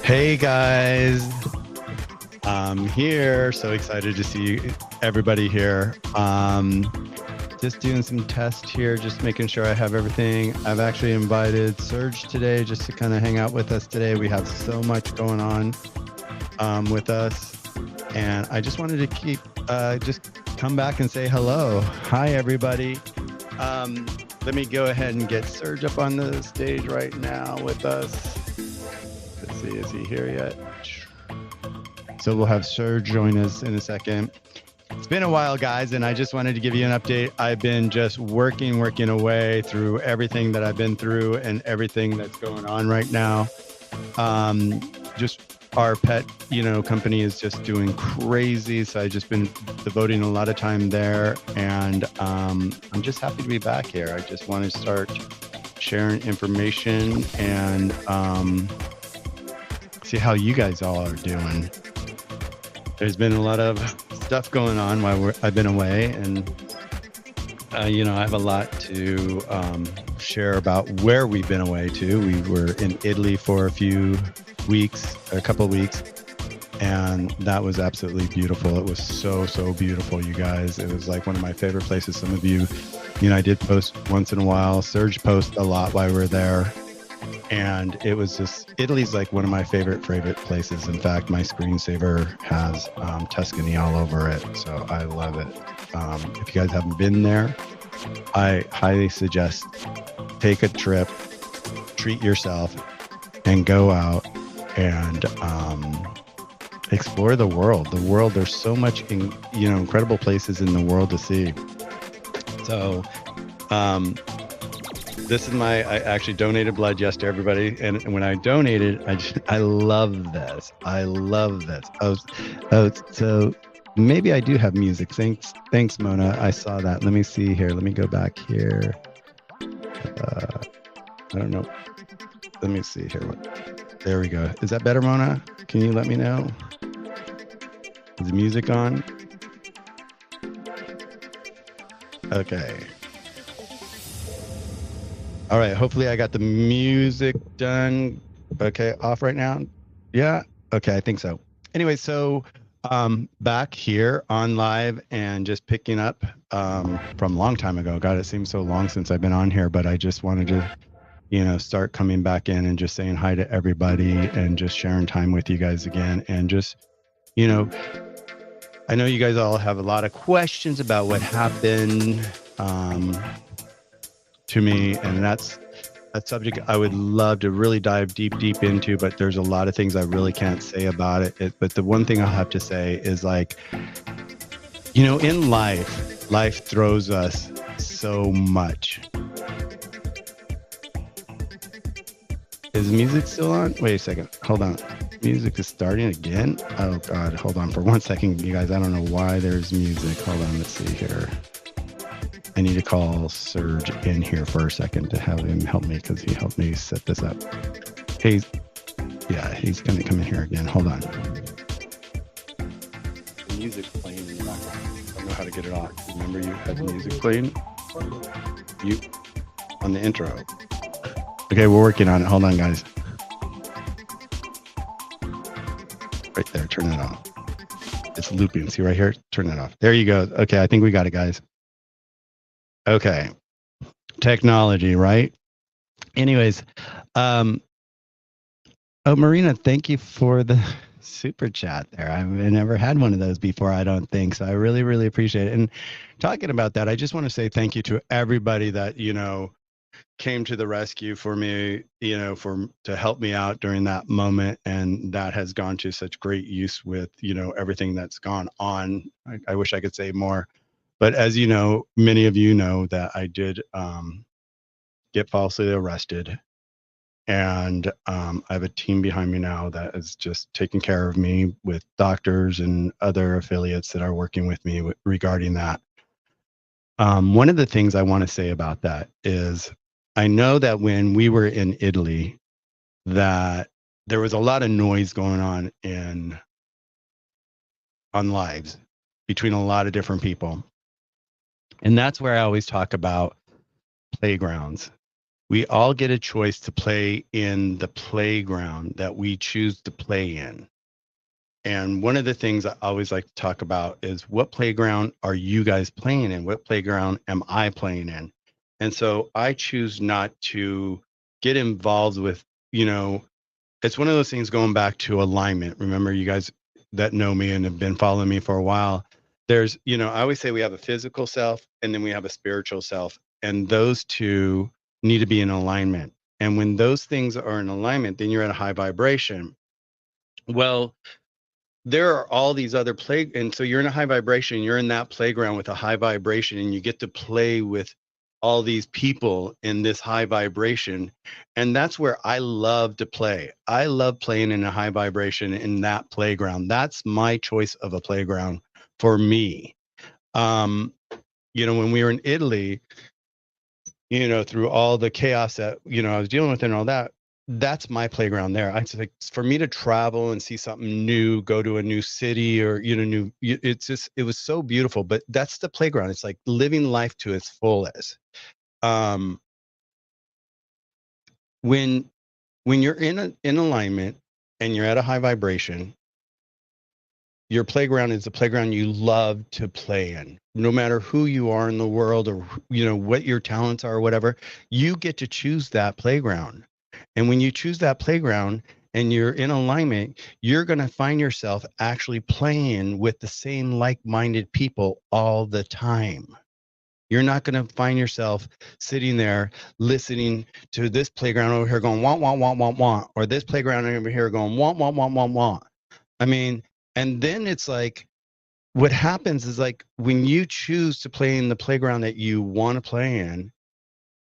Hey guys, I'm here. So excited to see everybody here. Just doing some tests here, just making sure I have everything. I've actually invited Serge today just to kind of hang out with us today. We have so much going on with us, and I just wanted to keep just come back and say hello. Hi everybody. Let me go ahead and get Serge up on the stage right now with us. Let's see, is he here yet? So we'll have Serge join us in a second. It's been a while, guys, and I just wanted to give you an update. I've been just working away through everything that I've been through and everything that's going on right now. Just our pet, company is just doing crazy. So I've just been devoting a lot of time there, and I'm just happy to be back here. I just want to start sharing information and see how you guys all are doing. There's been a lot of stuff going on while I've been away, and I have a lot to share about where we've been away to. We were in Italy for a couple of weeks, and that was absolutely beautiful. It was so beautiful, you guys. It was like one of my favorite places. Some of you, I did post once in a while. Serge posts a lot while we're there. And it was just, Italy's like one of my favorite places. In fact, my screensaver has Tuscany all over it. So I love it. If you guys haven't been there, I highly suggest take a trip, treat yourself, and go out and explore the world. There's so much, incredible places in the world to see. So, this is I actually donated blood yesterday, everybody. And when I donated, I love this. So maybe I do have music. Thanks, Mona. I saw that. Let me see here. Let me go back here. I don't know. Let me see here. There we go. Is that better, Mona? Can you let me know? Is the music on? Okay. All right, hopefully I got the music done. Okay, off right now? Yeah? Okay, I think so. Anyway, so back here on live and just picking up from a long time ago. God, it seems so long since I've been on here, but I just wanted to, start coming back in and just saying hi to everybody and just sharing time with you guys again. And just, I know you guys all have a lot of questions about what happened to me, and that's a subject I would love to really dive deep into, but there's a lot of things I really can't say about it. But the one thing I'll have to say is, like, in life throws us so much. Is music still on? Wait a second. Hold on. Music is starting again? Oh God, hold on for 1 second, you guys. I don't know why there's music. Hold on, let's see here. I need to call Serge in here for a second to have him help me, because he helped me set this up. He's going to come in here again. Hold on. The music playing in the background. I don't know how to get it off. Remember, you had the music playing? You on the intro. Okay, we're working on it. Hold on, guys. Right there. Turn it off. It's looping. See right here? Turn that off. There you go. Okay, I think we got it, guys. Okay. Technology, right? Anyways, Marina, thank you for the super chat there. I've never had one of those before, I don't think. So I really appreciate it. And talking about that, I just want to say thank you to everybody that, came to the rescue for me, to help me out during that moment. And that has gone to such great use with, everything that's gone on. I wish I could say more. But as you know, many of you know that I did get falsely arrested. And I have a team behind me now that is just taking care of me with doctors and other affiliates that are working with me regarding that. One of the things I want to say about that is, I know that when we were in Italy, that there was a lot of noise going on lives between a lot of different people. And that's where I always talk about playgrounds. We all get a choice to play in the playground that we choose to play in. And one of the things I always like to talk about is, what playground are you guys playing in? What playground am I playing in? And so I choose not to get involved with, you know, it's one of those things going back to alignment. Remember, you guys that know me and have been following me for a while, there's, I always say we have a physical self and then we have a spiritual self, and those two need to be in alignment. And when those things are in alignment, then you're at a high vibration. Well, there are all these other and so you're in a high vibration, you're in that playground with a high vibration, and you get to play with all these people in this high vibration. And that's where I love to play. I love playing in a high vibration in that playground. That's my choice of a playground for me. When we were in Italy, through all the chaos that, I was dealing with and all that, that's my playground there. I just, like, for me to travel and see something new, go to a new city, or, it was so beautiful. But that's the playground. It's like living life to its fullest. Um, when you're in alignment and you're at a high vibration, your playground is the playground you love to play in. No matter who you are in the world, or what your talents are or whatever, you get to choose that playground. And when you choose that playground and you're in alignment, you're going to find yourself actually playing with the same like-minded people all the time. You're not going to find yourself sitting there listening to this playground over here going, want, want, want, want, want, or this playground over here going, want, want, want, want, want. I mean, and then it's like, what happens is, like, when you choose to play in the playground that you want to play in,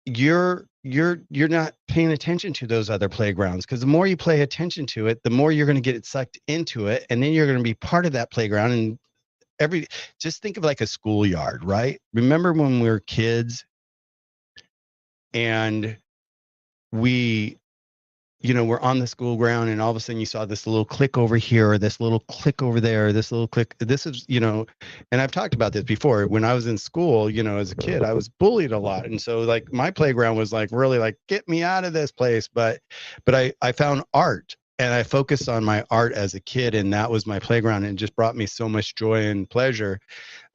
you're not paying attention to those other playgrounds, because the more you pay attention to it, the more you're going to get it sucked into it, and then you're going to be part of that playground. And just think of like a schoolyard, right? Remember when we were kids and we we're on the school ground, and all of a sudden you saw this little click over here, or this little click over there, or this little click. This is, and I've talked about this before. When I was in school, as a kid, I was bullied a lot. And so, like, my playground was like, really like, get me out of this place. But I found art, and I focused on my art as a kid, and that was my playground, and it just brought me so much joy and pleasure.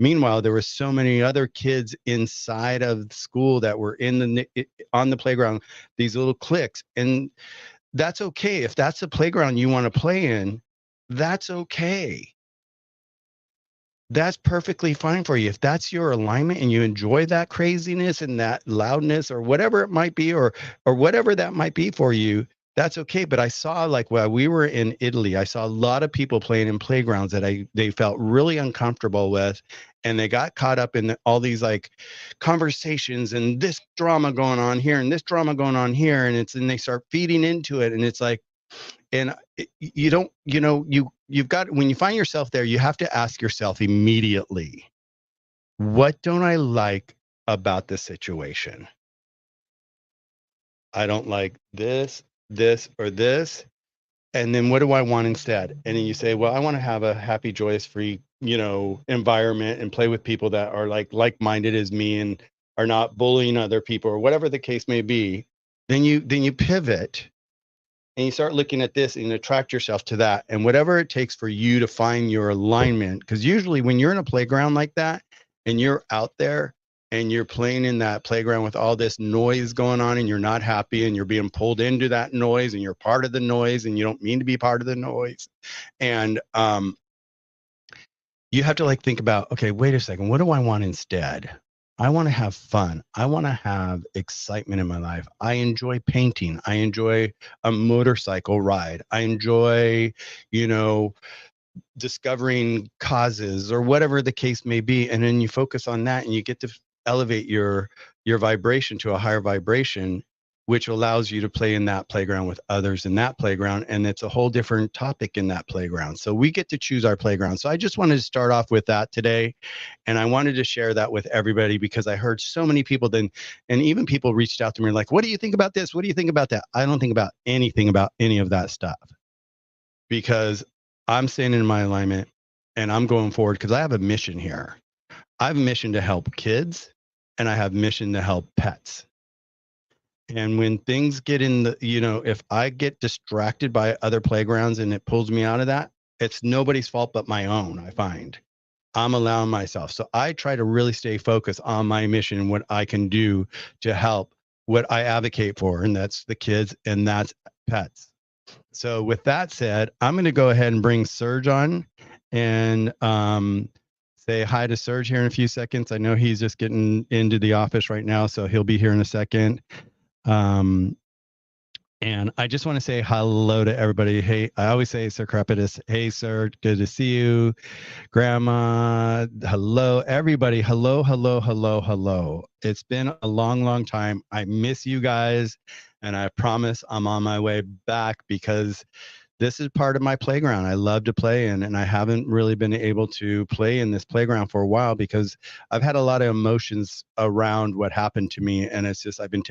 Meanwhile, there were so many other kids inside of school that were on the playground, these little cliques. And that's okay. If that's the playground you want to play in, that's okay. That's perfectly fine for you. If that's your alignment and you enjoy that craziness and that loudness, or whatever it might be, or whatever that might be for you, that's okay. But I saw, like, while we were in Italy, I saw a lot of people playing in playgrounds that they felt really uncomfortable with, and they got caught up in all these, like, conversations and this drama going on here and this drama going on here, and they start feeding into it, and it's like, and you don't, you've got, when you find yourself there, you have to ask yourself immediately, what don't I like about the situation? I don't like this, this, or this. And then what do I want instead? And then you say, well, I want to have a happy, joyous, free, environment, and play with people that are like-minded as me, and are not bullying other people, or whatever the case may be. Then you pivot, and you start looking at this and attract yourself to that, and whatever it takes for you to find your alignment. Because usually when you're in a playground like that and you're out there and you're playing in that playground with all this noise going on, and you're not happy, and you're being pulled into that noise, and you're part of the noise, and you don't mean to be part of the noise. And you have to, like, think about, okay, wait a second, what do I want instead? I want to have fun. I want to have excitement in my life. I enjoy painting. I enjoy a motorcycle ride. I enjoy, discovering causes, or whatever the case may be. And then you focus on that, and you get to elevate your vibration to a higher vibration, which allows you to play in that playground with others in that playground. And it's a whole different topic in that playground. So we get to choose our playground. So I just wanted to start off with that today. And I wanted to share that with everybody, because I heard so many people then, and even people reached out to me like, what do you think about this? What do you think about that? I don't think about anything about any of that stuff, because I'm staying in my alignment, and I'm going forward, because I have a mission here. I have a mission to help kids, and I have a mission to help pets. And when things get in the, if I get distracted by other playgrounds and it pulls me out of that, it's nobody's fault but my own, I find. I'm allowing myself. So I try to really stay focused on my mission and what I can do to help what I advocate for, and that's the kids and that's pets. So with that said, I'm going to go ahead and bring Serge on and say hi to Serge here in a few seconds. I know he's just getting into the office right now, so he'll be here in a second. And I just want to say hello to everybody. Hey, I always say Sir Crepitus. Hey, sir, good to see you. Grandma, hello. Everybody, hello, hello, hello, hello. It's been a long, long time. I miss you guys. And I promise I'm on my way back because this is part of my playground. I love to play in, and I haven't really been able to play in this playground for a while because I've had a lot of emotions around what happened to me, and it's just I've been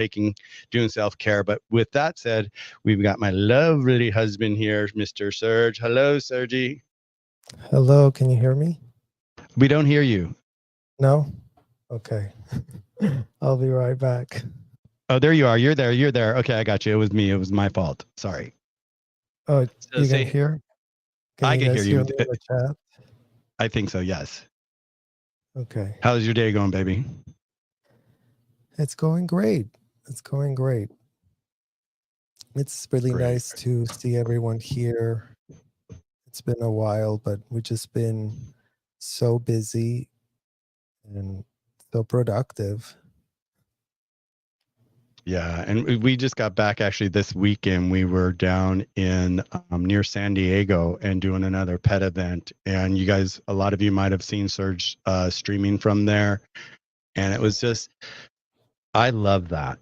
doing self-care. But with that said, we've got my lovely husband here, Mr. Serge. Hello, Sergi. Hello, can you hear me? We don't hear you. No? Okay. I'll be right back. Oh, there you are. You're there. You're there. Okay, I got you. It was me. It was my fault. Sorry. Oh, So you can hear? I You can hear guys you. me in the chat? I think so, yes. Okay. How's your day going, baby? It's going great. It's going great. It's really nice to see everyone here. It's been a while, but we've just been so busy and so productive. Yeah, and we just got back actually this weekend. We were down in near San Diego and doing another pet event. And you guys, a lot of you might have seen Serge streaming from there. And it was just, I love that.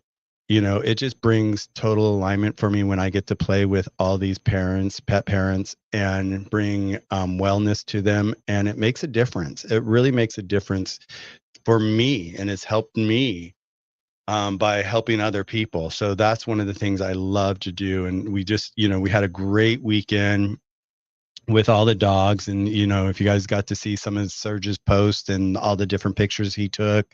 It just brings total alignment for me when I get to play with all these parents, pet parents, and bring wellness to them. And it makes a difference. It really makes a difference for me, and it's helped me by helping other people. So that's one of the things I love to do. And we just, we had a great weekend with all the dogs. And, if you guys got to see some of Serge's posts and all the different pictures he took,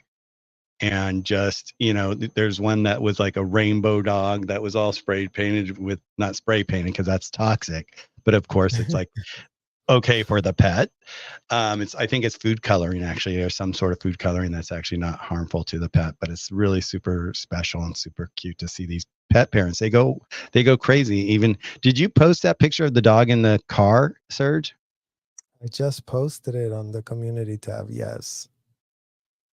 and just, there's one that was like a rainbow dog that was all spray painted with, not spray painted because that's toxic, but of course it's like okay for the pet. I think it's food coloring actually, or some sort of food coloring that's actually not harmful to the pet, but it's really super special and super cute to see these pet parents. They go crazy. Even, did you post that picture of the dog in the car, Serge? I just posted it on the community tab. Yes.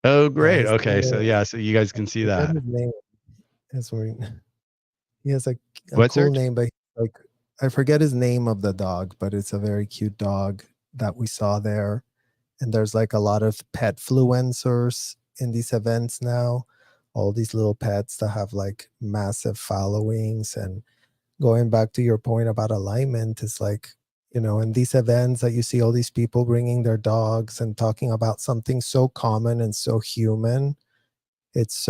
Oh, great. Okay. So yeah, so you guys can see that. His name is he has a What, cool Serge? name, but like I forget his name of the dog, but it's a very cute dog that we saw there. And there's like a lot of pet fluencers in these events now. All these little pets that have like massive followings. And going back to your point about alignment, is like, in these events that you see all these people bringing their dogs and talking about something so common and so human. It's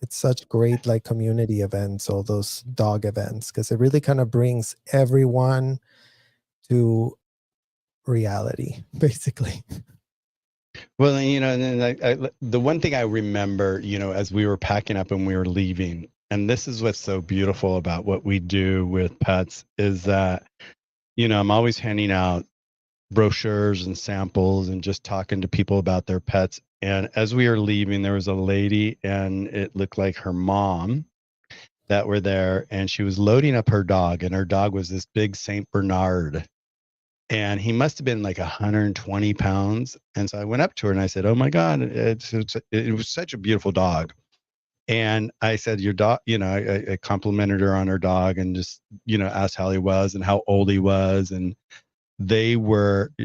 such great like community events, all those dog events, because it really kind of brings everyone to reality, basically. Well, and the one thing I remember, as we were packing up and we were leaving, and this is what's so beautiful about what we do with pets, is that, I'm always handing out brochures and samples and just talking to people about their pets. And as we were leaving, there was a lady, and it looked like her mom that were there, and she was loading up her dog, and her dog was this big Saint Bernard, and he must have been like 120 pounds. And so I went up to her and I said, "Oh my God, it was such a beautiful dog." And I said, "Your dog," I complimented her on her dog and just, asked how he was and how old he was. And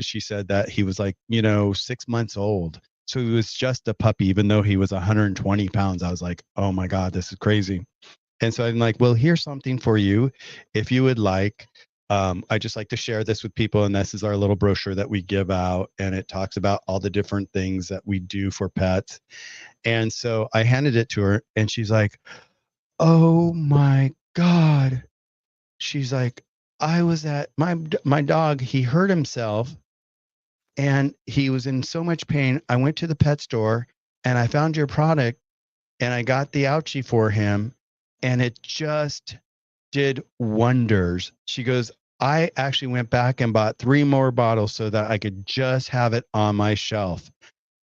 she said that he was like, 6 months old. So he was just a puppy, even though he was 120 pounds. I was like, oh my God, this is crazy. And so I'm like, well, here's something for you. If you would like, I just like to share this with people. And this is our little brochure that we give out. And it talks about all the different things that we do for pets. And so I handed it to her, and she's like, oh my God. She's like, I was at my dog, he hurt himself and he was in so much pain. I went to the pet store and I found your product and I got the ouchie for him. and it just did wonders. She goes, I actually went back and bought 3 more bottles so that I could just have it on my shelf.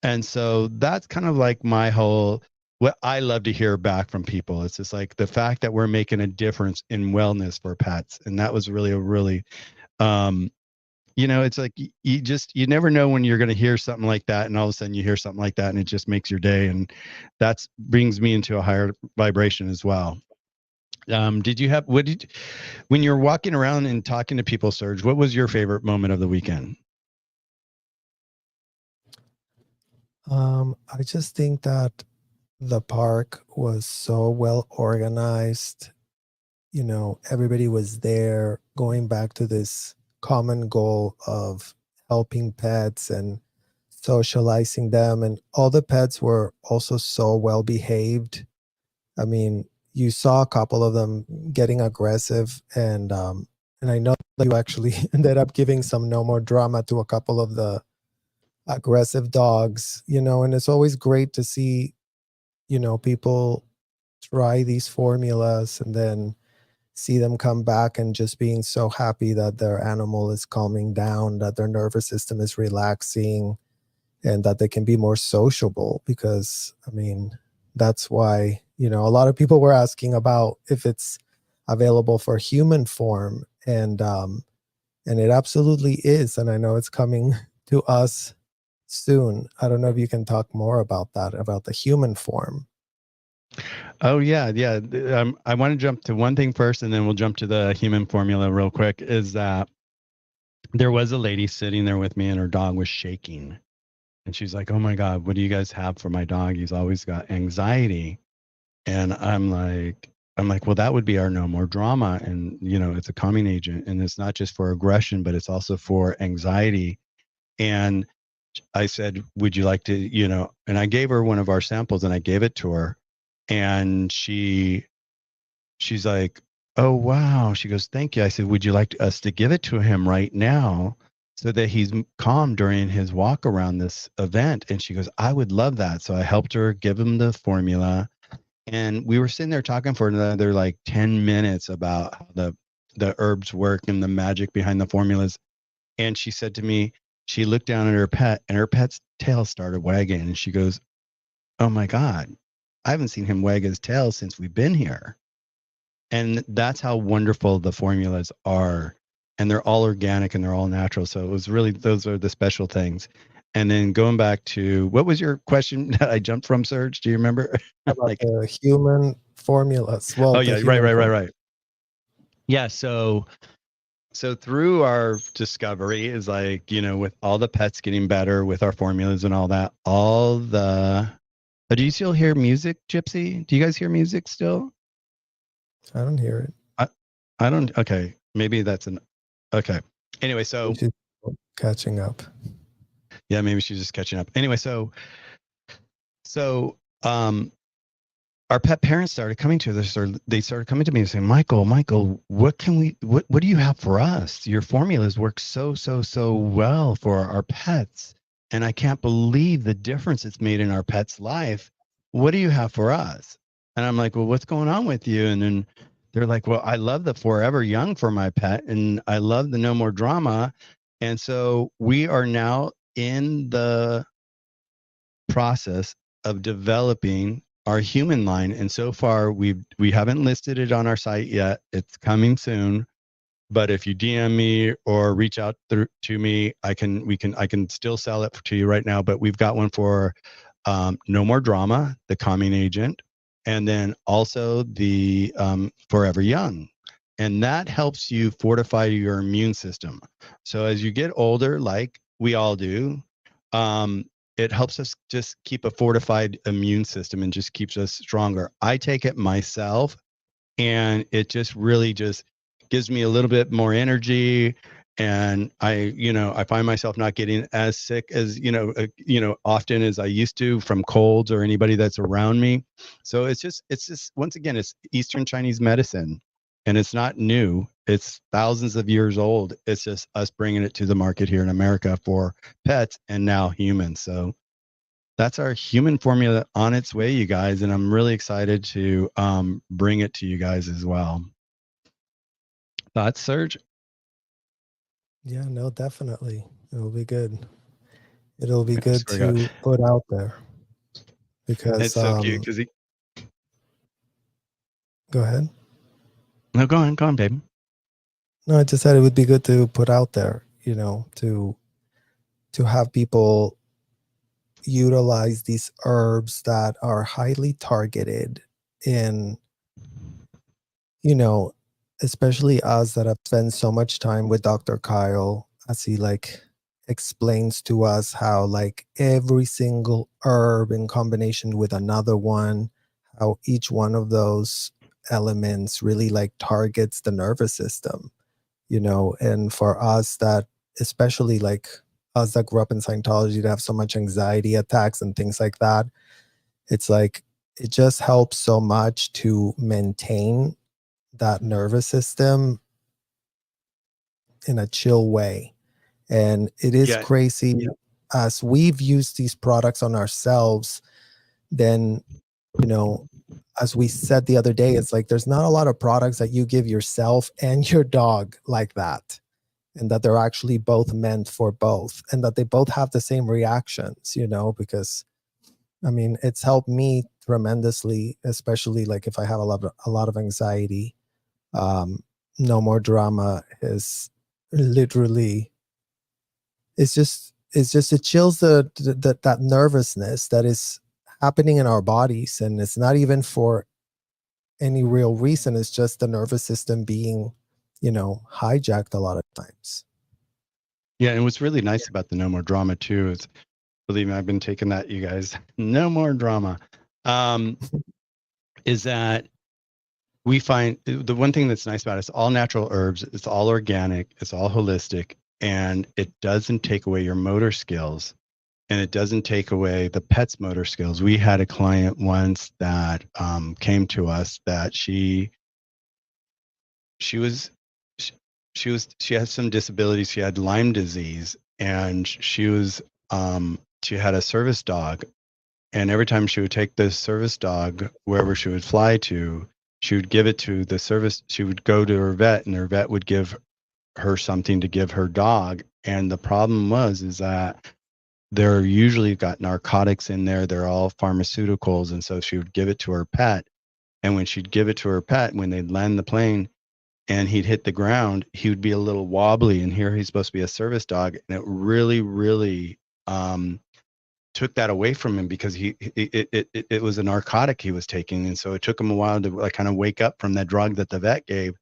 And so that's kind of like my whole, what I love to hear back from people. It's just like the fact that we're making a difference in wellness for pets. And that was really a really, it's like you never know when you're going to hear something like that. And all of a sudden you hear something like that and it just makes your day. And that's brings me into a higher vibration as well. Did you have, when you're walking around and talking to people, Serge, what was your favorite moment of the weekend? I just think that the park was so well organized. Everybody was there going back to this common goal of helping pets and socializing them. And all the pets were also so well behaved. I mean, you saw a couple of them getting aggressive, and I know that you actually ended up giving some no more drama to a couple of the aggressive dogs, and it's always great to see, people try these formulas and then see them come back and just being so happy that their animal is calming down, that their nervous system is relaxing, and that they can be more sociable. Because, I mean, that's why, a lot of people were asking about if it's available for human form, and it absolutely is. And I know it's coming to us soon. I don't know if you can talk more about that, about the human form. Oh yeah, yeah. I want to jump to one thing first, and then we'll jump to the human formula real quick. Is that there was a lady sitting there with me, and her dog was shaking, and she's like, "Oh my God, what do you guys have for my dog? He's always got anxiety." And I'm like, well, that would be our no more drama, and it's a calming agent, and it's not just for aggression, but it's also for anxiety. And I said, would you like to, and I gave her one of our samples, and I gave it to her, and she's like, oh wow. She goes, thank you. I said, would you like us to give it to him right now so that he's calm during his walk around this event? And she goes, I would love that. So I helped her give him the formula, and we were sitting there talking for another like 10 minutes about how the herbs work and the magic behind the formulas. And she said to me, she looked down at her pet, and her pet's tail started wagging, and she goes, oh my God, I haven't seen him wag his tail since we've been here. And that's how wonderful the formulas are. And they're all organic and they're all natural. So it was really, those are the special things. And then going back to, what was your question that I jumped from, Serge? Do you remember? About Like, the human formulas. oh Well, the yeah, right, human right, right, form. right. Yeah. So through our discovery is like, with all the pets getting better with our formulas and all that, do you still hear music, Gypsy? Do you guys hear music still? I don't hear it. I don't, okay. Maybe okay. Anyway, so She's catching up. yeah, maybe she's just catching up. Anyway, so our pet parents started coming to us, or they started coming to me and saying, Michael, what do you have for us? Your formulas work so well for our pets. And I can't believe the difference it's made in our pet's life. What do you have for us? And I'm like, well, what's going on with you? And then they're like, well, I love the Forever Young for my pet, and I love the No More Drama. And so we are now in the process of developing our human line, and so far we haven't listed it on our site yet. It's coming soon, but if you DM me or reach out to me, I can still sell it to you right now. But we've got one for No More Drama, the calming agent, and then also the Forever Young, and that helps you fortify your immune system. So as you get older, like we all do, it helps us just keep a fortified immune system and just keeps us stronger. I take it myself, and it just really just gives me a little bit more energy. And I find myself not getting as sick as, often as I used to from colds or anybody that's around me. So it's just, once again, it's Eastern Chinese medicine, and it's not new. It's thousands of years old. It's just us bringing it to the market here in America for pets and now humans. So that's our human formula on its way, you guys. And I'm really excited to bring it to you guys as well. Thoughts, Serge? Yeah, no, definitely. It'll be good. It'll be I good swear to God. to put out there because It's so cute because go ahead. No, go on, babe. No, I just said it would be good to put out there, you know, to have people utilize these herbs that are highly targeted in, you know, especially us that have spent so much time with Dr. Kyle, as he like explains to us how like every single herb in combination with another one, how each one of those elements really like targets the nervous system, you know. And for us that, especially like us that grew up in Scientology, to have so much anxiety attacks and things like that, it's like it just helps so much to maintain that nervous system in a chill way. And it is crazy. As we've used these products on ourselves, then, you know, as we said the other day, it's like there's not a lot of products that you give yourself and your dog like that, and that they're actually both meant for both, and that they both have the same reactions, you know, because I mean, it's helped me tremendously, especially like if I have a lot of anxiety. No More Drama is literally, it chills that nervousness that is happening in our bodies, and it's not even for any real reason. It's just the nervous system being, you know, hijacked a lot of times. Yeah, and what's really nice about the No More Drama too is, believe me, I've been taking that, you guys. No more drama. Is that we find the one thing that's nice about it, it's all natural herbs, it's all organic, it's all holistic, and it doesn't take away your motor skills, and it doesn't take away the pet's motor skills. We had a client once that came to us that she had some disabilities. She had Lyme disease, and she had a service dog, and every time she would take this service dog wherever she would fly to, she would give it to the service. She would go to her vet, and her vet would give her something to give her dog. And the problem is that they're usually got narcotics in there. They're all pharmaceuticals. And so she would give it to her pet. And when she'd give it to her pet, when they'd land the plane and he'd hit the ground, he would be a little wobbly. And here he's supposed to be a service dog. And it really, really took that away from him, because it was a narcotic he was taking. And so it took him a while to like kind of wake up from that drug that the vet gave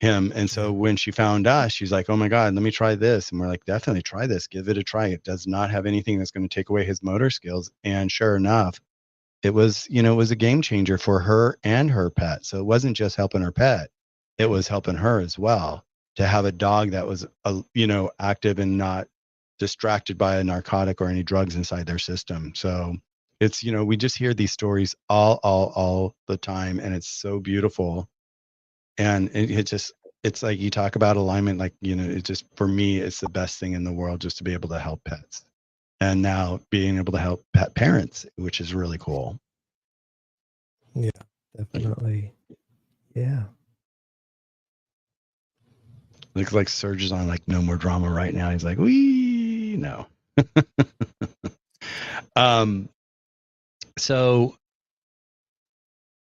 him. And so when she found us, she's like, oh my God, let me try this. And we're like, definitely try this. Give it a try. It does not have anything that's going to take away his motor skills. And sure enough, it was, it was a game changer for her and her pet. So it wasn't just helping her pet, it was helping her as well, to have a dog that was, active and not distracted by a narcotic or any drugs inside their system. So it's, we just hear these stories all the time, and it's so beautiful. And it's like you talk about alignment, like, it just, for me, it's the best thing in the world, just to be able to help pets, and now being able to help pet parents, which is really cool. Yeah, definitely. Yeah. Looks like Serge is on like No More Drama right now. He's like, wee, no. So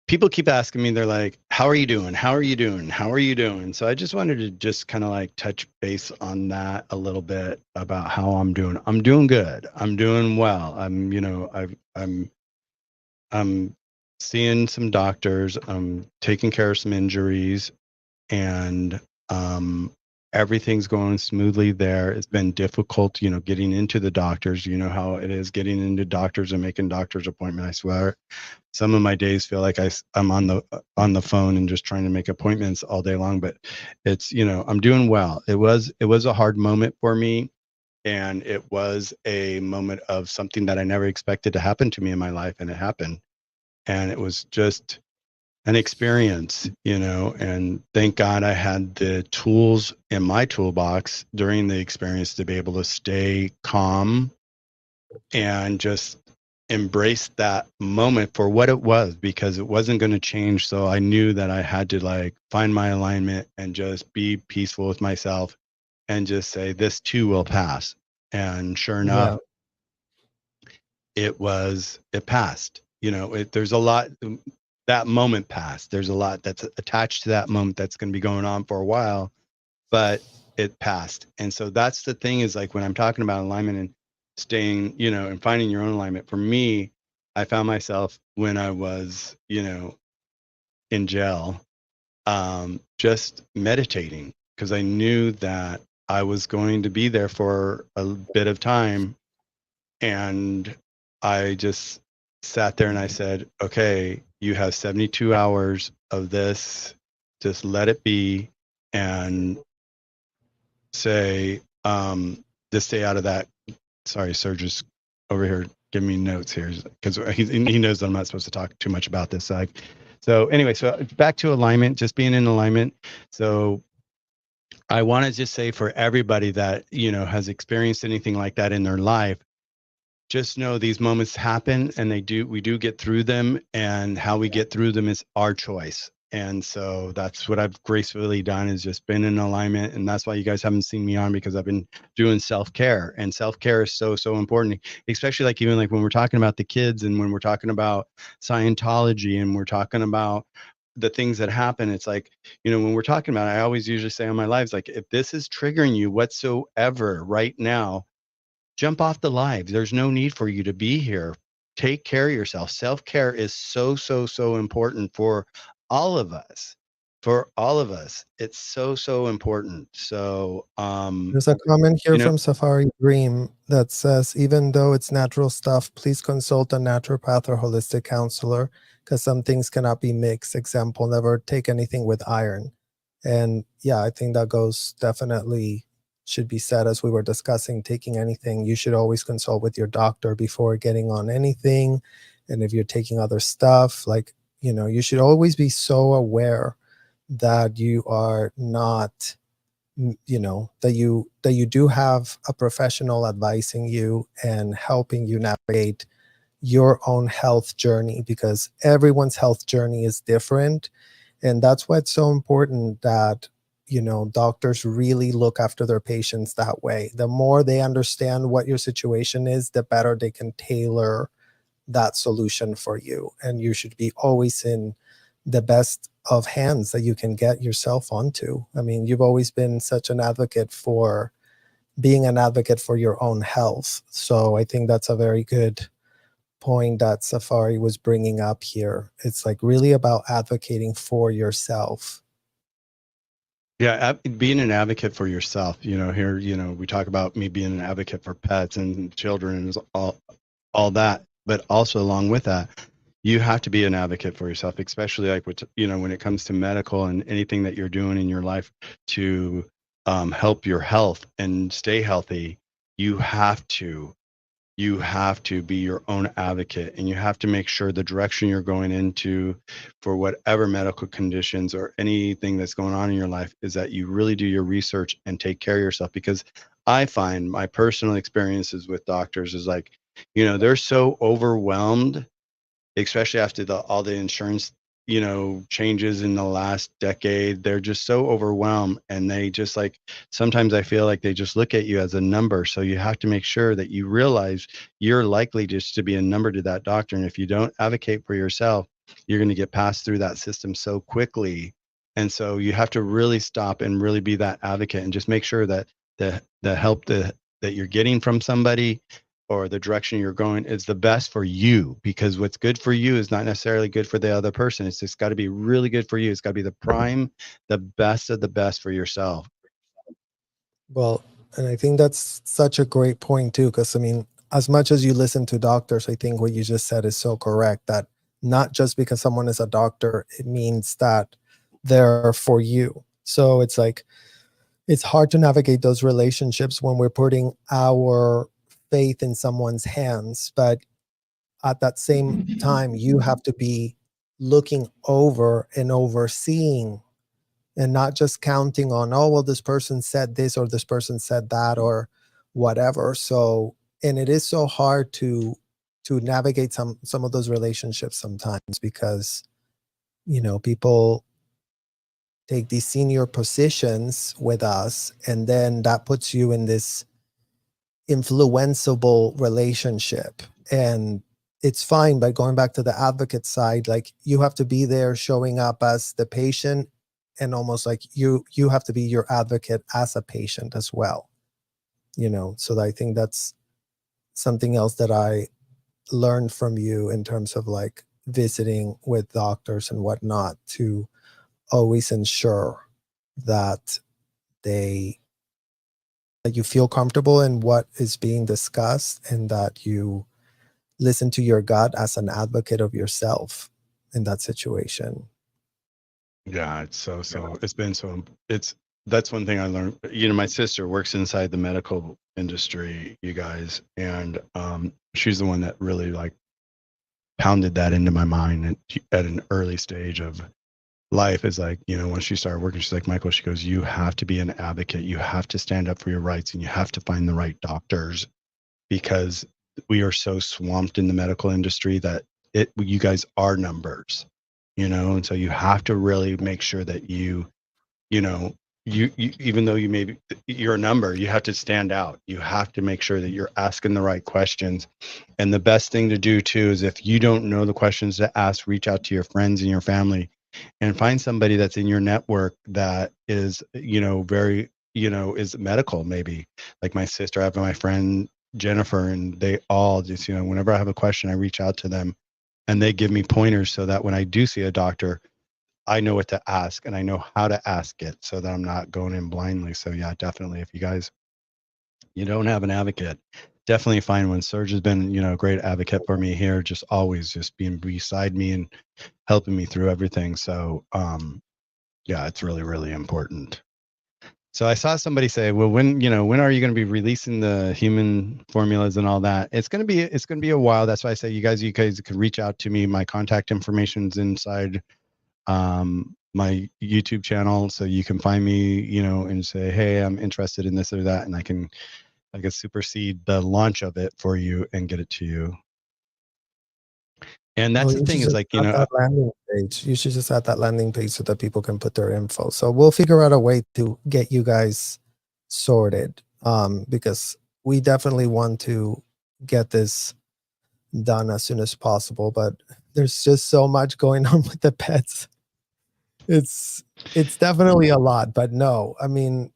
people keep asking me, they're like, how are you doing? How are you doing? How are you doing? So I just wanted to just kind of like touch base on that a little bit about how I'm doing. I'm doing good. I'm doing well. I'm seeing some doctors. I'm taking care of some injuries, and everything's going smoothly there. It's been difficult, getting into the doctors. You know how it is getting into doctors and making doctor's appointment. I swear, some of my days feel like I'm on the phone and just trying to make appointments all day long. But it's, I'm doing well. It was a hard moment for me, and it was a moment of something that I never expected to happen to me in my life, and it happened, and it was just an experience, and thank God I had the tools in my toolbox during the experience to be able to stay calm and just embraced that moment for what it was, because it wasn't going to change. So I knew that I had to like find my alignment and just be peaceful with myself and just say, this too will pass. And sure enough, Yeah. it passed. You know, there's a lot, that moment passed. There's a lot that's attached to that moment that's going to be going on for a while, but it passed. And so that's the thing, is like when I'm talking about alignment and staying, you know, and finding your own alignment, for me, I found myself when I was, you know, in jail, just meditating, because I knew that I was going to be there for a bit of time. And I just sat there and I said, okay, you have 72 hours of this. Just let it be, and say, just stay out of that. Sorry, Serge is over here giving me notes here because he knows that I'm not supposed to talk too much about this. So anyway, so back to alignment, just being in alignment. So I want to just say, for everybody that, you know, has experienced anything like that in their life, just know these moments happen, and we do get through them, and how we get through them is our choice. And so that's what I've gracefully done, is just been in alignment. And that's why you guys haven't seen me on, because I've been doing self-care, and self-care is so, so important, especially like even like when we're talking about the kids, and when we're talking about Scientology, and we're talking about the things that happen. It's like, you know, when we're talking about it, I always usually say on my lives, like, if this is triggering you whatsoever right now, jump off the live. There's no need for you to be here. Take care of yourself. Self-care is so, so, so important for all of us. For all of us. It's so, so important. So, There's a comment here you know, from Safari Dream that says, even though it's natural stuff, please consult a naturopath or holistic counselor, because some things cannot be mixed. Example, never take anything with iron. And yeah, I think that goes definitely should be said, as we were discussing, taking anything, you should always consult with your doctor before getting on anything. And if you're taking other stuff, like, you know, you should always be so aware that you are not, you know, that you do have a professional advising you and helping you navigate your own health journey, because everyone's health journey is different. And that's why it's so important that, you know, doctors really look after their patients that way. The more they understand what your situation is, the better they can tailor that solution for you. And you should be always in the best of hands that you can get yourself onto. I mean, you've always been such an advocate for being an advocate for your own health. So I think that's a very good point that Safari was bringing up here. It's like really about advocating for yourself. yeah, being an advocate for yourself. You know, here, you know, we talk about me being an advocate for pets and children and all that, but also along with that, you have to be an advocate for yourself, especially like with, you know, when it comes to medical and anything that you're doing in your life to help your health and stay healthy. You have to be your own advocate, and you have to make sure the direction you're going into for whatever medical conditions or anything that's going on in your life is that you really do your research and take care of yourself. Because I find my personal experiences with doctors is like, you know, they're so overwhelmed, especially after all the insurance, you know, changes in the last decade. They're just so overwhelmed, and they just like, sometimes I feel like they just look at you as a number. So you have to make sure that you realize you're likely just to be a number to that doctor, and if you don't advocate for yourself, you're going to get passed through that system so quickly. And so you have to really stop and really be that advocate, and just make sure that the help that you're getting from somebody, or the direction you're going, is the best for you, because what's good for you is not necessarily good for the other person. It's just got to be really good for you. It's got to be the prime, the best of the best for yourself. Well, and I think that's such a great point too, because I mean, as much as you listen to doctors, I think what you just said is so correct, that not just because someone is a doctor, it means that they're for you. So it's like, it's hard to navigate those relationships when we're putting our faith in someone's hands. But at that same time, you have to be looking over and overseeing, and not just counting on, oh, well, this person said this or this person said that or whatever. So, and it is so hard to to navigate some of those relationships sometimes, because people take these senior positions with us, and then that puts you in this influenceable relationship. And it's fine, but going back to the advocate side, like, you have to be there showing up as the patient, and almost like you have to be your advocate as a patient as well. So I think that's something else that I learned from you in terms of like visiting with doctors and whatnot, to always ensure that you feel comfortable in what is being discussed, and that you listen to your gut as an advocate of yourself in that situation. Yeah, it's been that's one thing I learned. My sister works inside the medical industry, you guys, and she's the one that really like pounded that into my mind at an early stage of life. Is like, when she started working, she's like, Michael, she goes, you have to be an advocate. You have to stand up for your rights, and you have to find the right doctors, because we are so swamped in the medical industry that you guys are numbers, and so you have to really make sure that you even though you're a number, you have to stand out. You have to make sure that you're asking the right questions. And the best thing to do too is, if you don't know the questions to ask, reach out to your friends and your family, and find somebody that's in your network that is, very, is medical. Maybe like my sister, I have my friend Jennifer, and they all just, whenever I have a question, I reach out to them, and they give me pointers, so that when I do see a doctor, I know what to ask, and I know how to ask it, so that I'm not going in blindly. So yeah, definitely, if you don't have an advocate, definitely find one. Serge has been, a great advocate for me here, just always just being beside me and helping me through everything. So yeah, it's really, really important. So I saw somebody say, well, when are you going to be releasing the human formulas and all that? It's going to be a while. That's why I say you guys can reach out to me. My contact information's inside my YouTube channel, so you can find me, and say, hey, I'm interested in this or that, and I can supersede the launch of it for you and get it to you. And that's the thing, is like, that landing page. You should just add that landing page so that people can put their info. So we'll figure out a way to get you guys sorted, because we definitely want to get this done as soon as possible. But there's just so much going on with the pets. It's definitely a lot, but no, I mean,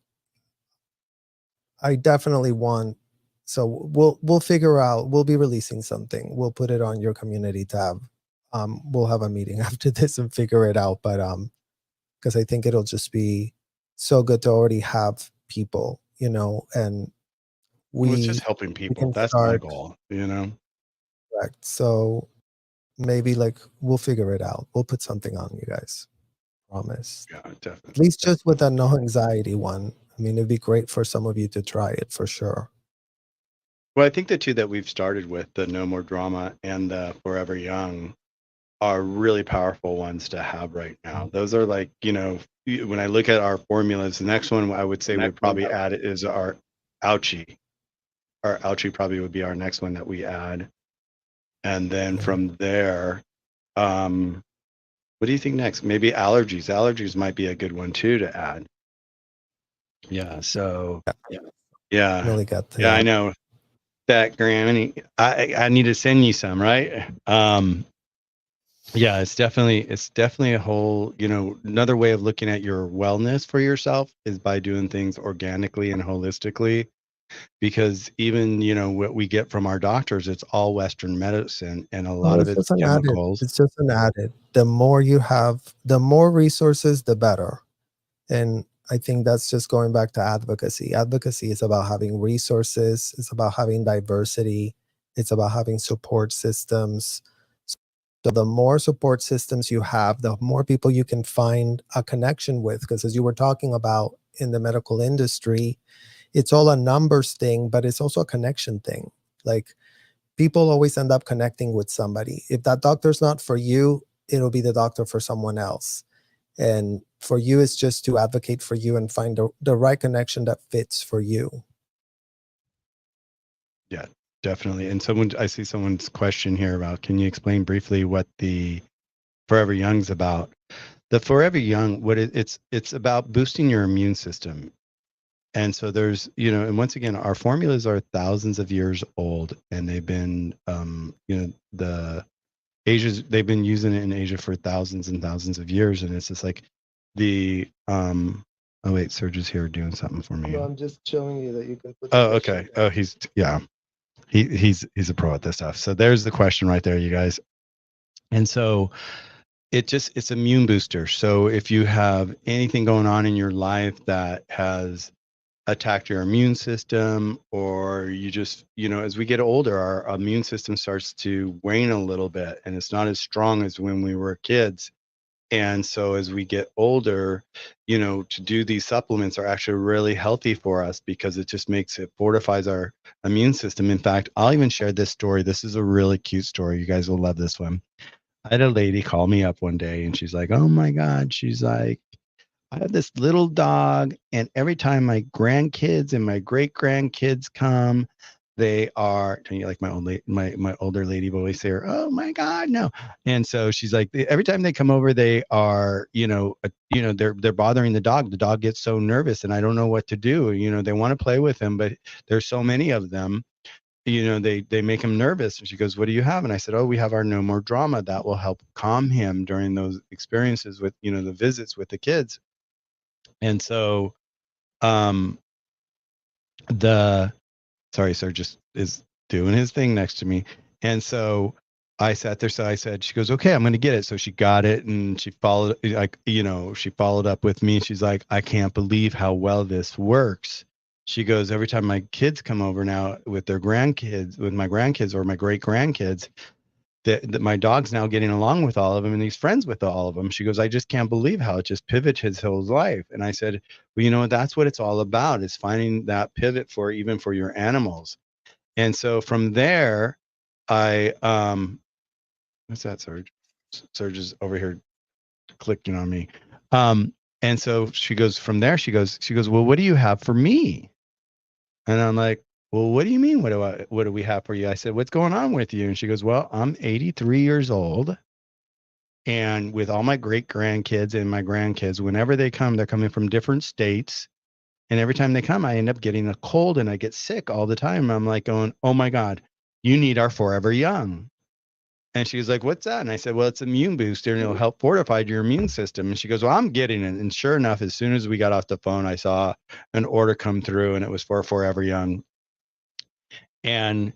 I definitely want. So we'll figure out. We'll be releasing something. We'll put it on your community tab. We'll have a meeting after this and figure it out. But because I think it'll just be so good to already have people, and it's just helping people. That's my goal, Correct. So maybe like we'll figure it out. We'll put something on, you guys. Promise. Yeah, definitely. At least just with a no anxiety one. I mean, it'd be great for some of you to try it for sure. Well, I think the two that we've started with, the No More Drama and the Forever Young, are really powerful ones to have right now. Those are like, when I look at our formulas, the next one I would say we'd probably add is our Ouchie. Our Ouchie probably would be our next one that we add. And then from there, what do you think next? Maybe allergies. Allergies might be a good one too to add. Yeah. So yeah. Really got to Yeah, I know that, Granny. I need to send you some, right? Yeah, it's definitely a whole, another way of looking at your wellness for yourself is by doing things organically and holistically. Because even, what we get from our doctors, it's all Western medicine, and a lot of it's chemicals. It's just an added. The more you have, the more resources, the better. And I think that's just going back to advocacy. Advocacy is about having resources. It's about having diversity. It's about having support systems. So the more support systems you have, the more people you can find a connection with. Because as you were talking about in the medical industry, it's all a numbers thing, but it's also a connection thing. Like, people always end up connecting with somebody. If that doctor's not for you, it'll be the doctor for someone else. And for you, it's just to advocate for you and find the right connection that fits for you. Yeah, definitely. And I see someone's question here about, can you explain briefly what the Forever Young's about? The Forever Young, it's about boosting your immune system. And so there's, and once again, our formulas are thousands of years old, and they've been, they've been using it in Asia for thousands and thousands of years. And it's just like oh wait, Serge is here doing something for me. No, I'm just showing you that you can put. Oh, okay. Oh, he's a pro at this stuff. So there's the question right there, you guys. And so it's immune booster. So if you have anything going on in your life that has attacked your immune system, or you just, as we get older, our immune system starts to wane a little bit, and it's not as strong as when we were kids. And so as we get older, to do these supplements are actually really healthy for us, because it just fortifies our immune system. In fact, I'll even share this story. This is a really cute story. You guys will love this one. I had a lady call me up one day, and she's like, oh my God. She's like, I have this little dog, and every time my grandkids and my great grandkids come, they are, like my older lady will always say, oh my God, no. And so she's like, every time they come over, they are, they're bothering the dog. The dog gets so nervous, and I don't know what to do. They want to play with him, but there's so many of them. They make him nervous. And she goes, what do you have? And I said, oh, we have our No More Drama that will help calm him during those experiences with, the visits with the kids. And so sorry, sir, just is doing his thing next to me. And so I sat there. So I said, she goes, okay, I'm going to get it. So she got it, and she followed up with me. She's like, I can't believe how well this works. She goes, every time my kids come over now with my grandkids or my great grandkids, that my dog's now getting along with all of them, and he's friends with all of them. She goes, I just can't believe how it just pivots his whole life. And I said, well, that's what it's all about, is finding that pivot for your animals. And so from there, I what's that, Serge? Serge is over here clicking on me. And so she goes, from there, she goes, well, what do you have for me? And I'm like, well, what do you mean? What do we have for you? I said, what's going on with you? And she goes, well, I'm 83 years old. And with all my great grandkids and my grandkids, whenever they come, they're coming from different states. And every time they come, I end up getting a cold, and I get sick all the time. I'm like going, oh my God, you need our Forever Young. And she was like, what's that? And I said, well, it's immune booster, and it'll help fortify your immune system. And she goes, well, I'm getting it. And sure enough, as soon as we got off the phone, I saw an order come through, and it was for Forever Young. And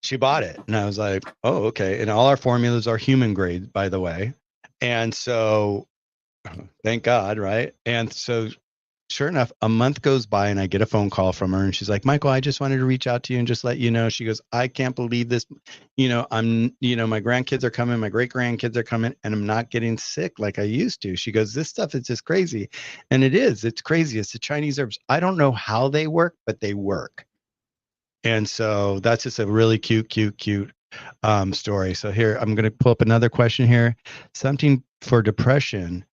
she bought it. And I was like, oh, okay. And all our formulas are human grade, by the way. And so thank God, right? And so sure enough, a month goes by, and I get a phone call from her, and she's like, Michael, I just wanted to reach out to you and just let you know. She goes, I can't believe this. My grandkids are coming, my great grandkids are coming, and I'm not getting sick like I used to. She goes, this stuff is just crazy. And it's crazy. It's the Chinese herbs. I don't know how they work, but they work. And so that's just a really cute story. So here, I'm going to pull up another question here. Something for depression.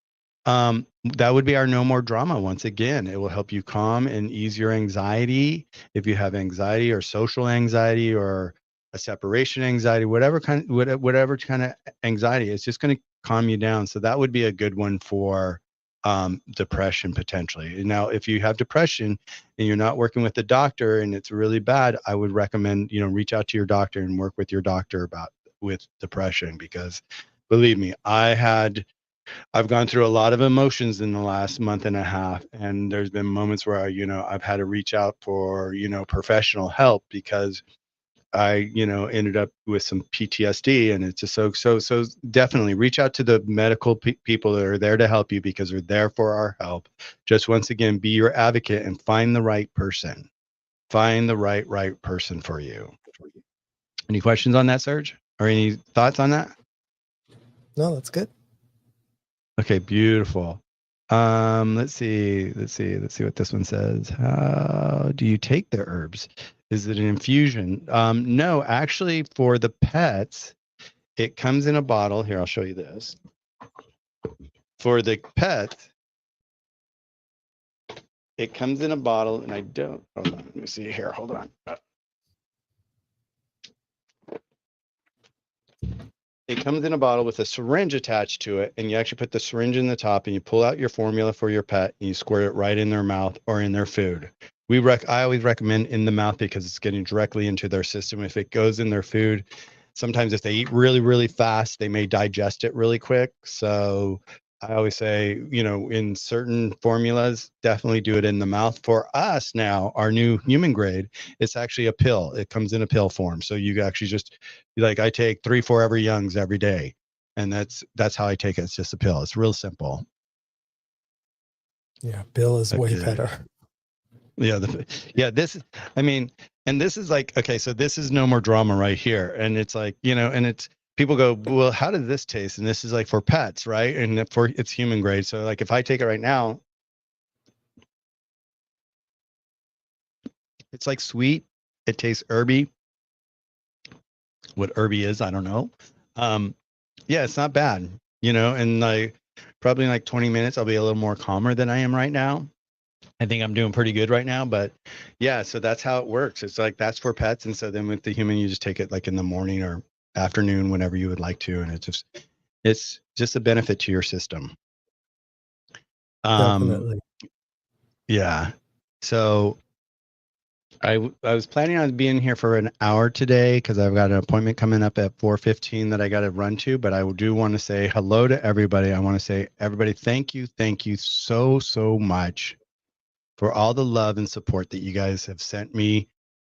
That would be our No More Drama. Once again, it will help you calm and ease your anxiety. If you have anxiety or social anxiety or a separation anxiety, whatever kind of anxiety, it's just going to calm you down. So that would be a good one for depression potentially. Now, if you have depression and you're not working with the doctor and it's really bad, I would recommend, reach out to your doctor and work with your doctor with depression, because believe me, I've gone through a lot of emotions in the last month and a half, and there's been moments where I've had to reach out for professional help, because I ended up with some PTSD, and it's just so definitely reach out to the medical people that are there to help you, because they're there for our help. Just once again, be your advocate and find the right person. Find the right person for you. Any questions on that, Serge? Or any thoughts on that? No, that's good. Okay, beautiful. Let's see what this one says. How do you take the herbs? Is it an infusion? No, actually, for the pets, it comes in a bottle. Here, I'll show you this. For the pet, it comes in a bottle, and I don't. Hold on, let me see here. Hold on. It comes in a bottle with a syringe attached to it, and you actually put the syringe in the top, and you pull out your formula for your pet, and you squirt it right in their mouth or in their food. I always recommend in the mouth because it's getting directly into their system. If it goes in their food, sometimes if they eat really, really fast, they may digest it really quick. So I always say, in certain formulas, definitely do it in the mouth. For us now, our new human grade, it's actually a pill. It comes in a pill form. So you actually just, like, I take 3 Forever Youngs every day. And that's how I take it. It's just a pill. It's real simple. Yeah, Bill is way better. Yeah. And this is like, okay, so this is No More Drama right here. And it's like, and it's, people go, well, how does this taste? And this is like for pets, right? And it's human grade. So like if I take it right now, it's like sweet. It tastes herby. What herby is, I don't know. Yeah, it's not bad, and like probably in like 20 minutes, I'll be a little more calmer than I am right now. I think I'm doing pretty good right now, but yeah, so that's how it works. It's like, that's for pets. And so then with the human, you just take it like in the morning or afternoon, whenever you would like to. And it's just a benefit to your system. Definitely. Yeah. So I was planning on being here for an hour today because I've got an appointment coming up at 4:15 that I got to run to, but I do want to say hello to everybody. I want to say, everybody, thank you so, so much for all the love and support that you guys have sent me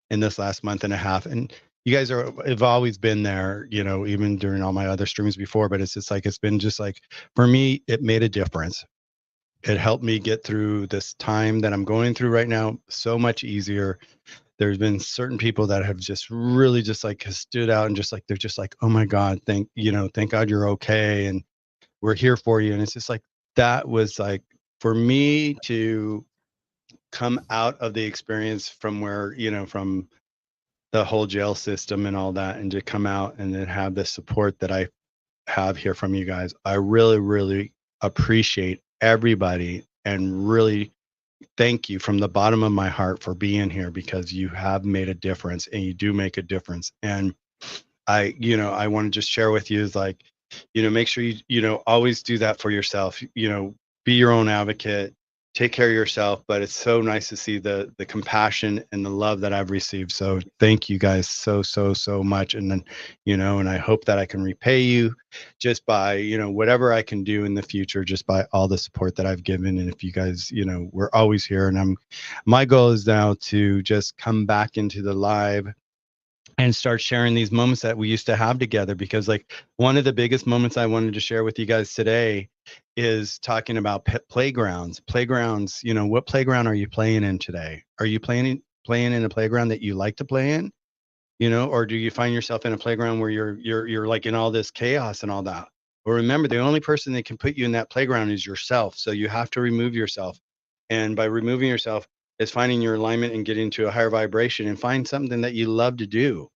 in this last month and a half. And you guys have always been there, even during all my other streams before, but it's just like, it's been just like, for me, it made a difference. It helped me get through this time that I'm going through right now so much easier. There's been certain people that have just really just like stood out and just like, they're just like, oh my God, thank God you're okay. And we're here for you. And it's just like, that was like, for me to come out of the experience from where, from the whole jail system and all that, and to come out and then have the support that I have here from you guys. I really, really appreciate everybody and really thank you from the bottom of my heart for being here, because you have made a difference and you do make a difference. And I want to just share with you is like, make sure you, always do that for yourself, be your own advocate, take care of yourself. But it's so nice to see the compassion and the love that I've received. So thank you guys so, so, so much. And then, and I hope that I can repay you just by, whatever I can do in the future, just by all the support that I've given. And if you guys, we're always here. And my goal is now to just come back into the live and start sharing these moments that we used to have together. Because like, one of the biggest moments I wanted to share with you guys today is talking about playgrounds. What playground are you playing in today? Are you playing in a playground that you like to play in? Or do you find yourself in a playground where you're like in all this chaos and all that? Well, remember, the only person that can put you in that playground is yourself. So you have to remove yourself. And by removing yourself is finding your alignment and getting to a higher vibration, and find something that you love to do.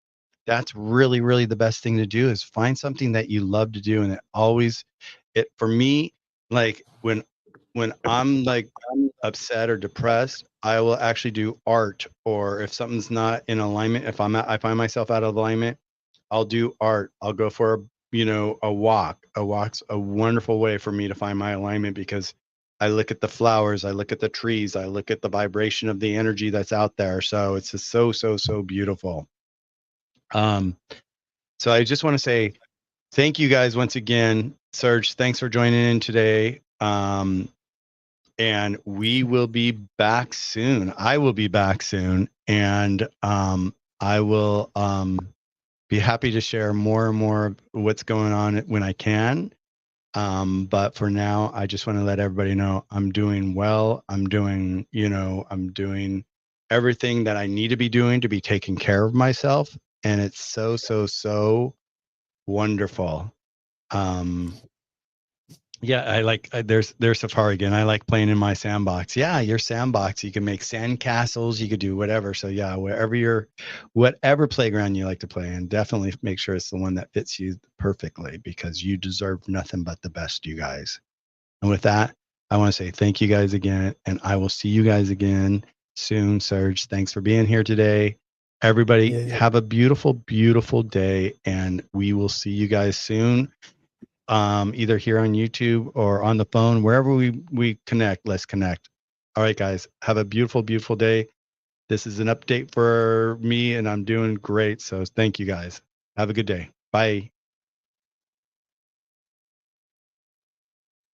That's really, really the best thing to do, is find something that you love to do. And for me, like when I'm like upset or depressed, I will actually do art. Or if something's not in alignment, I find myself out of alignment, I'll do art. I'll go for a walk. A walk's a wonderful way for me to find my alignment, because I look at the flowers, I look at the trees, I look at the vibration of the energy that's out there. So it's just so, so, so beautiful. So I just want to say thank you guys once again. Serge, thanks for joining in today. And we will be back soon. I will be back soon, and I will be happy to share more and more of what's going on when I can. But for now, I just want to let everybody know I'm doing well. I'm doing everything that I need to be doing to be taking care of myself. And it's so, so, so wonderful. Yeah, there's Safari again. I like playing in my sandbox. Yeah, your sandbox. You can make sand castles. You could do whatever. So yeah, whatever playground you like to play in, definitely make sure it's the one that fits you perfectly, because you deserve nothing but the best, you guys. And with that, I want to say thank you guys again, and I will see you guys again soon. Serge, thanks for being here today. Everybody, Yeah. have a beautiful, beautiful day, and we will see you guys soon. Either here on YouTube or on the phone, wherever we connect. Let's connect. All right, guys, have a beautiful, beautiful day. This is an update for me, and I'm doing great. So thank you, guys. Have a good day. Bye.